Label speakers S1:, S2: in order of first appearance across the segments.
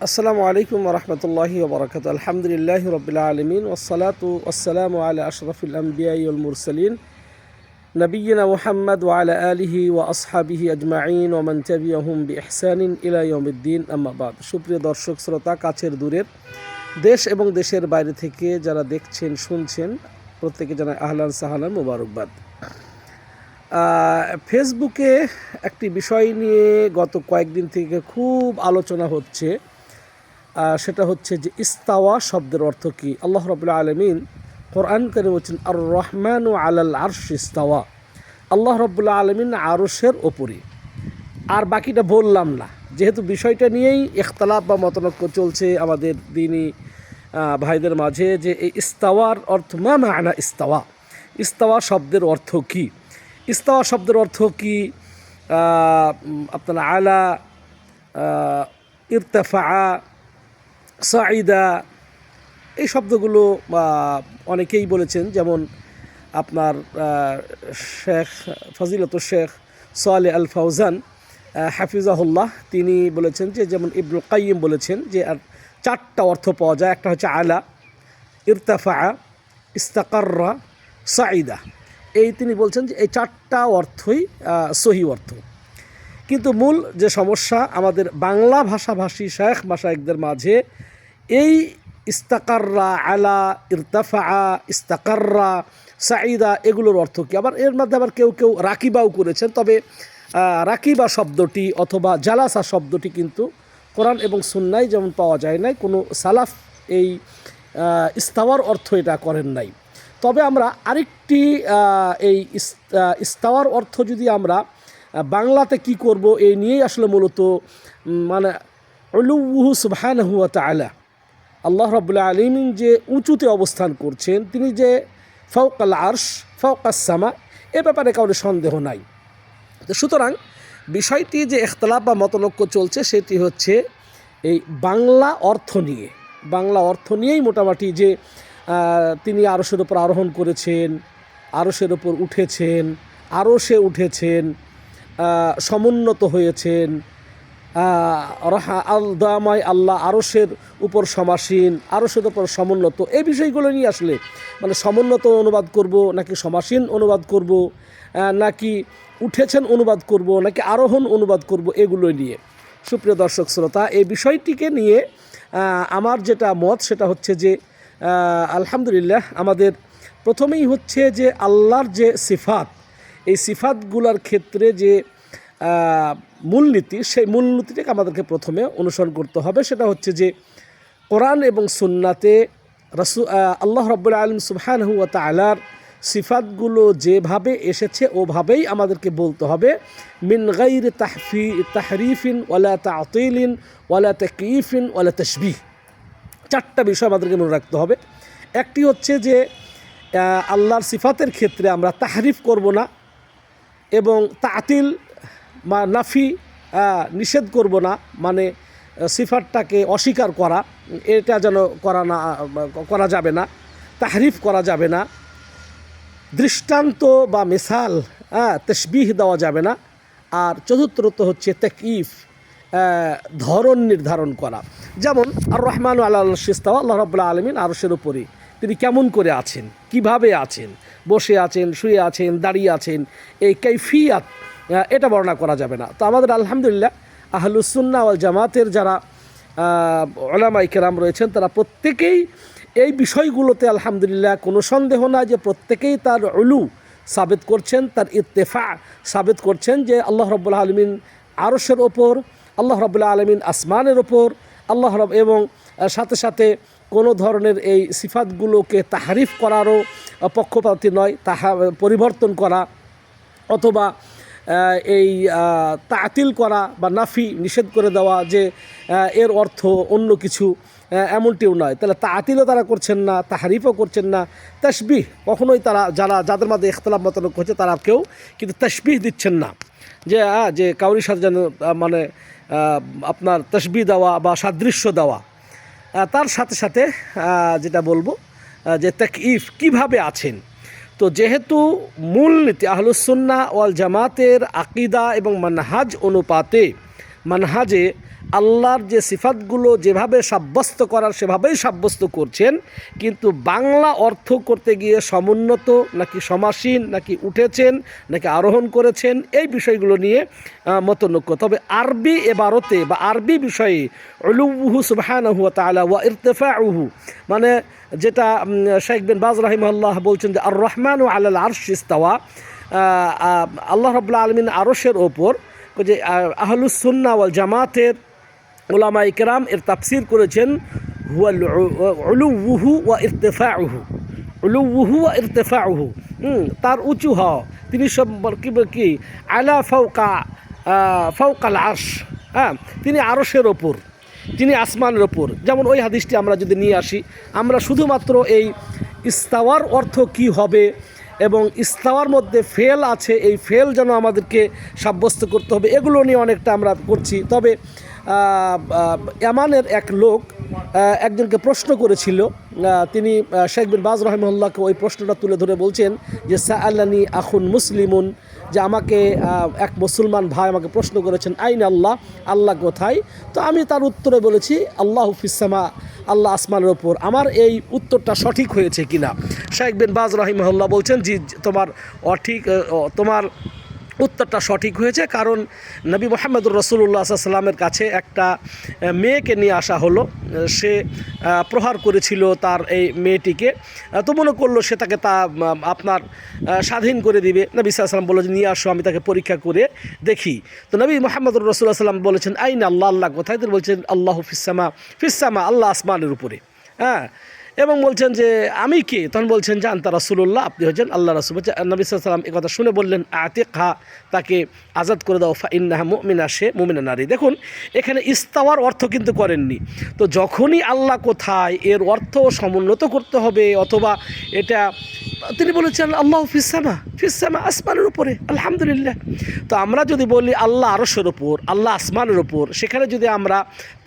S1: আসসালামু আলাইকুম রহমতুল্লাহি ওবরাকাত আলহামদুলিল্লাহ রবিল আলমিন ওসলাতু ওসালামু আলা আশরফুল আম্বিয়াই ওয়াল মুরসালিন নবিয়িনা মুহাম্মদ ওয়া আলা আলিহি ওয়া আসহাবিহি আজমাইন ওয়া মান তাবিআহুম বিইহসানিন ইলা ইয়াউমিদ্দিন আম্মা বাদ। সুপ্রিয় দর্শক শ্রোতা, কাছের দূরের, দেশ এবং দেশের বাইরে থেকে যারা দেখছেন শুনছেন, প্রত্যেকে জানায় আহলান সাহালান মুবারকবাদ। ফেসবুকে একটি বিষয় নিয়ে গত কয়েকদিন থেকে খুব আলোচনা হচ্ছে, সেটা হচ্ছে যে ইস্তাওয়া শব্দের অর্থ কী। আল্লাহ রাব্বুল আলামিন কোরআন কারীমে বলছেন আর রহমানু আলাল আরশ ইস্তাওয়া, আল্লাহ রাব্বুল আলামিন আরশের ওপরে। আর বাকিটা বললাম না, যেহেতু বিষয়টা নিয়েই ইখতিলাফ বা মতনৈক্য চলছে আমাদের দ্বীনি ভাইদের মাঝে, যে এই ইস্তাওয়ার অর্থ মা মা'না ইস্তাওয়া, ইস্তাওয়া শব্দের অর্থ কী। ইস্তাওয়া শব্দের অর্থ কী, আপনার আলা, ইরতাফা, সাঈদা, এই শব্দগুলো অনেকেই বলেছেন। যেমন আপনার শেখ ফজিলতুল শেখ সালেহ আল ফাউজান হাফিজাহুল্লাহ, তিনি বলেছেন যে, যেমন ইবনুল কাইয়িম বলেছেন যে আর চারটা অর্থ পাওয়া যায়। একটা হচ্ছে আলা, ইরতাফা, ইস্তাকাররা, সাঈদা। এই তিনি বলছেন যে এই চারটা অর্থই সহি অর্থ। কিন্তু মূল যে সমস্যা আমাদের বাংলা ভাষাভাষী শেখ মাশায়েখদের মাঝে, এই ইস্তাকাররা, আলা, ইরতাফা, ইস্তাকাররা, সাঈদা এগুলোর অর্থ কী। আবার এর মধ্যে আবার কেউ কেউ রাকিবাও করেছেন। তবে রাকিবা শব্দটি অথবা জালাসা শব্দটি কিন্তু কোরআন এবং সুন্নায় যেমন পাওয়া যায় নাই, কোনো সালাফ এই ইস্তাওয়ার অর্থ এটা করেন নাই। তবে আমরা আরেকটি এই ইস্তাওয়ার অর্থ যদি আমরা বাংলাতে কি করব, এই নিয়েই আসলে মূলত মানে উলুহু সুবহানাহু ওয়া তাআলা, আল্লাহ রাব্বুল আলামিন যে উঁচুতে অবস্থান করছেন, তিনি যে ফাওকাল আরশ, ফাওকাস সামা, এ ব্যাপারে কারো সন্দেহ নাই। তো সুতরাং বিষয়টি যে ইখতিলাফ বা মতনৈক্য চলছে, সেটি হচ্ছে এই বাংলা অর্থ নিয়ে। বাংলা অর্থ নিয়েই মোটামুটি যে তিনি আরশের ওপর আরোহণ করেছেন, আরশের ওপর উঠেছেন, আরশে উঠেছেন, সমুন্নত হয়েছেন, দামায় আল্লাহ আরশের উপর সমাসীন, আরশের উপর সমুন্নত, এই বিষয়গুলো নিয়ে আসলে মানে সমুন্নত অনুবাদ করব নাকি সমাসীন অনুবাদ করব, নাকি উঠেছেন অনুবাদ করব নাকি আরোহণ অনুবাদ করব, এগুলো নিয়ে সুপ্রিয় দর্শক শ্রোতা, এই বিষয়টিকে নিয়ে আমার যেটা মত সেটা হচ্ছে যে আলহামদুলিল্লাহ আমাদের প্রথমেই হচ্ছে যে আল্লাহর যে সিফাত, এই সিফাতগুলোর ক্ষেত্রে যে মূলনীতি, সেই মূলনীতিটাকে আমাদেরকে প্রথমে অনুসরণ করতে হবে। সেটা হচ্ছে যে কোরআন এবং সুন্নাতে আল্লাহ রাব্বুল আলামিন সুবহানাহু ওয়া তাআলার সিফাতগুলো যেভাবে এসেছে ওভাবেই আমাদেরকে বলতে হবে, মিন গায়রি তাহরিফিন ওয়ালা তা'তিলিন ওয়ালা তাকয়িফিন ওয়ালা তাশবিহ। চারটা বিষয় আমাদেরকে মনে রাখতে হবে। একটি হচ্ছে যে আল্লাহর সিফাতের ক্ষেত্রে আমরা তাহরিফ করব না, এবং তাতিল বা নাফি নিষেধ করব না, মানে সিফাতটাকে অস্বীকার করা, এটা যেন করা যাবে না, তাহরিফ করা যাবে না, দৃষ্টান্ত বা মিসাল তাশবিহ দেওয়া যাবে না। আর চতুর্থত হচ্ছে তাকয়িফ, ধরন নির্ধারণ করা। যেমন আর রহমানু আলা আরশি ইস্তাওয়া, আল্লাহ রাব্বুল আলামিন আরশের উপরে তিনি কেমন করে আছেন, কিভাবে আছেন, বসে আছেন, শুয়ে আছেন, দাঁড়িয়ে আছেন, এই কাইফিয়াত এটা বর্ণনা করা যাবে না। তো আমাদের আলহামদুলিল্লাহ আহলুস সুন্নাহ ওয়াল জামাতের যারা উলামায়ে কেরাম রয়েছেন, তারা প্রত্যেকেই এই বিষয়গুলোতে আলহামদুলিল্লাহ কোনো সন্দেহ না যে প্রত্যেকেই তার উলু সাবিত করছেন, তার ইত্তেফা সাবিত করছেন যে আল্লাহ রাব্বুল আলামিন আরশের ওপর, আল্লাহ রাব্বুল আলামিন আসমানের ওপর, এবং সাথে সাথে কোনো ধরনের এই সিফাতগুলোকে তাহরিফ করারও পক্ষপাতী নয়, তাহা পরিবর্তন করা অথবা এই তাতিল করা বা নাফি নিষেধ করে দেওয়া যে এর অর্থ অন্য কিছু, এমনটিও নয়। তাহলে তাতিলও তারা করছেন না, তাহরিফও করছেন না, তাশবিহ কখনোই তারা, যাদের মধ্যে ইখতিলাফ মতনৈক্য হচ্ছে, তারা কেউ কিন্তু তাশবিহ দিচ্ছেন না, যে কাউরির সাথে যেন মানে আপনার তাশবিহ দেওয়া বা সাদৃশ্য দেওয়া। তার সাথে সাথে যেটা বলবো যে তাকয়িফ, কিভাবে আছেন। তো যেহেতু মূলনীতি আহলুস সুন্নাহ ওয়াল জামাতের আকীদা এবং মানহাজ অনুপাতে, মানহাজে আল্লাহর যে সিফাতগুলো যেভাবে সাব্যস্ত করার সেভাবেই সাব্যস্ত করছেন, কিন্তু বাংলা অর্থ করতে গিয়ে সমুন্নত নাকি সমাসীন নাকি উঠেছেন নাকি আরোহণ করেছেন, এই বিষয়গুলো নিয়ে মতনৈক্য। তবে আরবি এবারতে বা আরবি বিষয়ে উলুহু সুবহানাহু ওয়া তাআলা ওয়া ইরতিফাউহু, মানে যেটা শাইখ বিন বাজ রাহিমাহুল্লাহ বলছেন যে আর রহমানু আলাল আরশ ইস্তাওয়া, আল্লাহ রাব্বুল আলামিন আরশের ওপর, যে আহলুস সুন্নাহ ওয়াল জামাতের উলামায়ে কেরাম এর তাফসীর করেছেন হুয়াল উলুহু ওয়া ইরতিফাউহু, উলুহু ওয়া ইরতিফাউহু, তার উঁচু হওয়া, তিনি সব কি আলা ফাওকাল আরশ, হ্যাঁ, তিনি আরশের ওপর, তিনি আসমানের ওপর। যেমন ওই হাদিসটি আমরা যদি নিয়ে আসি, আমরা শুধুমাত্র এই ইস্তাওয়ার অর্থ কি হবে এবং ইস্তাওয়ার মধ্যে ফেল আছে, এই ফেল যেন আমাদেরকে সাব্যস্ত করতে হবে, এগুলো নিয়ে অনেকটা আমরা করছি। তবে ইয়ামানের এক লোক একজনকে প্রশ্ন করেছিল, তিনি শাইখ বিন বাজ রাহিমাহুল্লাহকে ওই প্রশ্নটা তুলে ধরে বলছেন যে সাআলানি আখুন মুসলিমুন, যে আমাকে এক মুসলমান ভাই আমাকে প্রশ্ন করেছেন আইন আল্লাহ, আল্লাহ কোথায়? তো আমি তার উত্তরে বলেছি আল্লাহু ফিস-সামা, আল্লাহ আসমানের ওপর। আমার এই উত্তরটা সঠিক হয়েছে কিনা? শাইখ বিন বাজ রাহিমাহুল্লাহ বলছেন জি, তোমার উত্তরটা সঠিক হয়েছে, কারণ নবী মুহাম্মদুর রাসূলুল্লাহ সাল্লাল্লাহু আলাইহি ওয়াসাল্লামের কাছে একটা মেয়েকে নিয়ে আসা হলো, সে প্রহার করেছিল তার এই মেয়েটিকে, তো মনে করলো সে তাকে আপনার স্বাধীন করে দিবে। নবী সাল্লাল্লাহু আলাইহি ওয়াসাল্লাম বললেন যে নিয়ে আসো, আমি তাকে পরীক্ষা করে দেখি। তো নবী মুহাম্মদুর রাসূলুল্লাহ সাল্লাল্লাহু আলাইহি ওয়াসাল্লাম বলেছেন আইন আল্লাহ, আল্লাহ কোথায়? তিনি বলছেন আল্লাহু ফিস-সামা, আল্লাহ আসমানের উপরে, হ্যাঁ। এবং বলছেন যে আমি কে? তখন বলছেন যে আনতা রাসূলুল্লাহ, আপনি হচ্ছেন আল্লাহ রাসূল। নবী সাল্লাল্লাহু আলাইহি ওয়াসাল্লাম এই কথা শুনে বললেন আতিকহা, তাকে আজাদ করে দাও, ফা ইন্নাহা মুমিনা, সে মুমিনা নারী। দেখুন এখানে ইস্তাওয়ার অর্থ কিন্তু করেননি। তো যখনই আল্লাহ কোথায় এর অর্থ সমুন্নত করতে হবে, অথবা এটা তিনি বলেছেন আল্লাহু ফিস-সামা, আসমানের উপরে, আলহামদুলিল্লাহ। তো আমরা যদি বলি আল্লাহ আরশের ওপর, আল্লাহ আসমানের ওপর, সেখানে যদি আমরা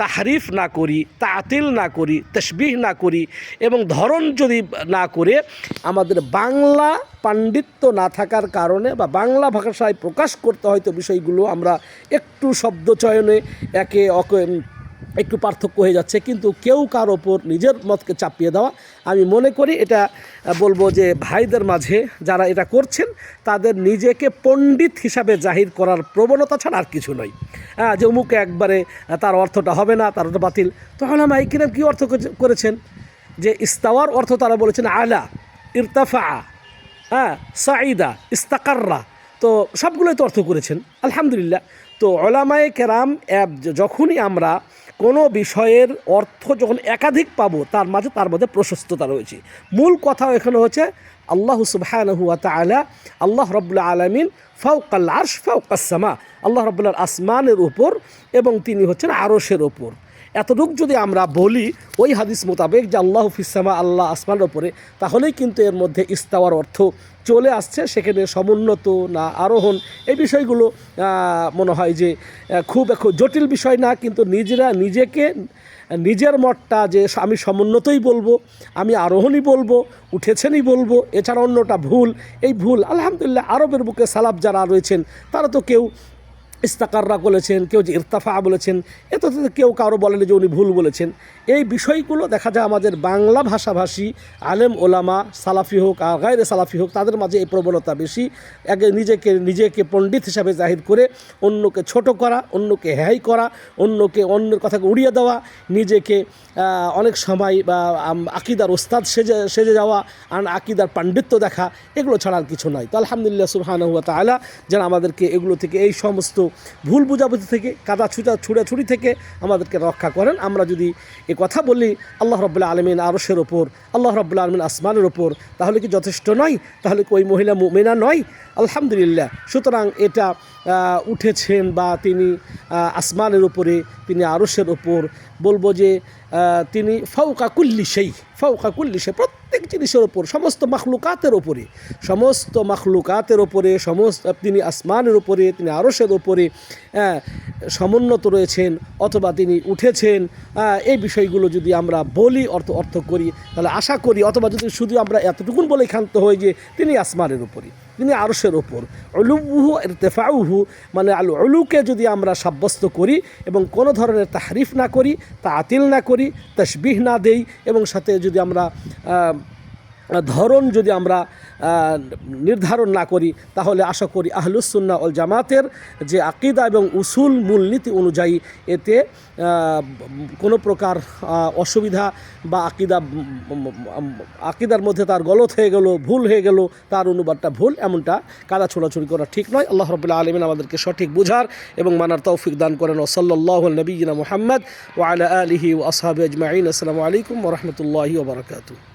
S1: তাহরিফ না করি, তাতিল না করি, তাশবিহ না করি এবং ধরন যদি না করে, আমাদের বাংলা পাণ্ডিত্য না থাকার কারণে বা বাংলা ভাষায় প্রকাশ করতে হয়তো বিষয়গুলো আমরা একটু শব্দচয়নে একে একটু পার্থক্য হয়ে যাচ্ছে, কিন্তু কেউ কার ওপর নিজের মতকে চাপিয়ে দেওয়া, আমি মনে করি এটা বলবো যে ভাইদের মাঝে যারা এটা করছেন তাদের নিজেকে পণ্ডিত হিসাবে জাহির করার প্রবণতা ছাড়া আর কিছু নয়। যে অমুকে একবারে তার অর্থটা হবে না, তার অর্থ বাতিল। তো উলামায়ে কিরাম কী অর্থ করেছেন? যে ইস্তাওয়ার অর্থ তারা বলেছেন আলা, ইরতাফা, সাঈদা, ইস্তাকাররা, তো সবগুলোই তো অর্থ করেছেন, আলহামদুলিল্লাহ। তো উলামায়ে কেরাম যখনই আমরা কোনো বিষয়ের অর্থ যখন একাধিক পাবো, তার মধ্যে প্রশস্ততা রয়েছে। মূল কথা এখানে হচ্ছে আল্লাহ সুবহানাহু ওয়া তাআলা, আল্লাহ রাব্বুল আলামিন ফাওকাল আরশ ফাওকাস সামা, আল্লাহ রাব্বুল আসমানের উপর এবং তিনি হচ্ছেন আরশের উপর। এতটুকু যদি আমরা বলি ওই হাদিস মোতাবেক যে আল্লাহু ফিস-সামা, আল্লাহ আসমানের ওপরে, তাহলেই কিন্তু এর মধ্যে ইস্তাওয়ার অর্থ চলে আসছে। সেখানে সমুন্নত না আরোহণ, এই বিষয়গুলো মনে হয় যে খুব জটিল বিষয় না, কিন্তু নিজের মতটা যে আমি সমুন্নতই বলবো, আমি আরোহণই বলবো, উঠেছেনই বলবো, এছাড়া অন্যটা ভুল, এই ভুল আলহামদুলিল্লাহ আরবের বুকে সালাফ যারা রয়েছেন তারা তো কেউ ইস্তাকাররা বলেছেন, কেউ যে ইরতাফা বলেছেন, এত কেউ কারো বলেনি যে উনি ভুল বলেছেন। এই বিষয়গুলো দেখা যায় আমাদের বাংলা ভাষাভাষী আলেম ওলামা, সালাফি হোক আর গায়রে সালাফি হোক, তাদের মাঝে এই প্রবণতা বেশি। আগে নিজেকে পণ্ডিত হিসাবে জাহির করে অন্যকে ছোট করা, অন্যকে হেয় করা, অন্যের কথাকে উড়িয়ে দেওয়া, নিজেকে অনেক সময় আকিদার ওস্তাদ সেজে যাওয়া আর আকিদার পাণ্ডিত্য দেখা, এগুলো ছাড়া আর কিছু নয়। তো আলহামদুলিল্লাহ সুবহানাহু ওয়া তাআলা যেন আমাদেরকে এগুলো থেকে, এই সমস্ত ভুল বুঝাবুঝি থেকে, কাদা ছুড়াছুড়ি থেকে আমাদেরকে রক্ষা করেন। আমরা যদি এ কথা বলি আল্লাহ রাব্বুল আলামিন আরশের ওপর, আল্লাহ রাব্বুল আলামিন আসমানের ওপর, তাহলে কি যথেষ্ট নয়? তাহলে কি ওই মহিলা মুমিনা নয়? আলহামদুলিল্লাহ। সুতরাং এটা উঠেছেন বা তিনি আসমানের উপরে, তিনি আরশের ওপর, বলবো যে তিনি ফাওকা কুল্লি সেই, প্রত্যেক জিনিসের ওপর, সমস্ত মাখলুকাতের ওপরে, তিনি আসমানের উপরে, তিনি আরশের ওপরে সমুন্নত রয়েছেন, অথবা তিনি উঠেছেন। এই বিষয়গুলো যদি আমরা বলি, অর্থ করি, তাহলে আশা করি, অথবা যদি শুধু আমরা এতটুকুন বলে ক্ষান্ত হই যে তিনি আসমানের উপরে, তিনি আরশের ওপর। উলুহু ইরতিফাউহু মানে আল উলুকে যদি আমরা সাব্যস্ত করি এবং কোনো ধরনের তাহরিফ না করি, তাতিল না করি, তাশবিহ না দেই এবং সাথে যদি আমরা ধরন যদি আমরা নির্ধারণ না করি, তাহলে আশা করি আহলুস সুন্নাহ ওয়াল জামাতের যে আকীদা এবং উসুল মূলনীতি অনুযায়ী এতে কোনো প্রকার অসুবিধা বা আকিদার মধ্যে তার গলত হয়ে গেল, ভুল হয়ে গেল, তার অনুবাদটা ভুল, এমনটা কাদা ছোড়াছুড়ি করা ঠিক নয়। আল্লাহ রাব্বুল আলামিন আমাদেরকে সঠিক বুঝার এবং মানার তৌফিক দান করেন। সাল্লাল্লাহু আলা নবিয়িনা মুহাম্মদ ওয়া আলা আলিহি ওয়া আসহাবিহি আজমাইন। আসসালামু আলাইকুম ওয়া রাহমাতুল্লাহি ওয়া বারাকাতুহু।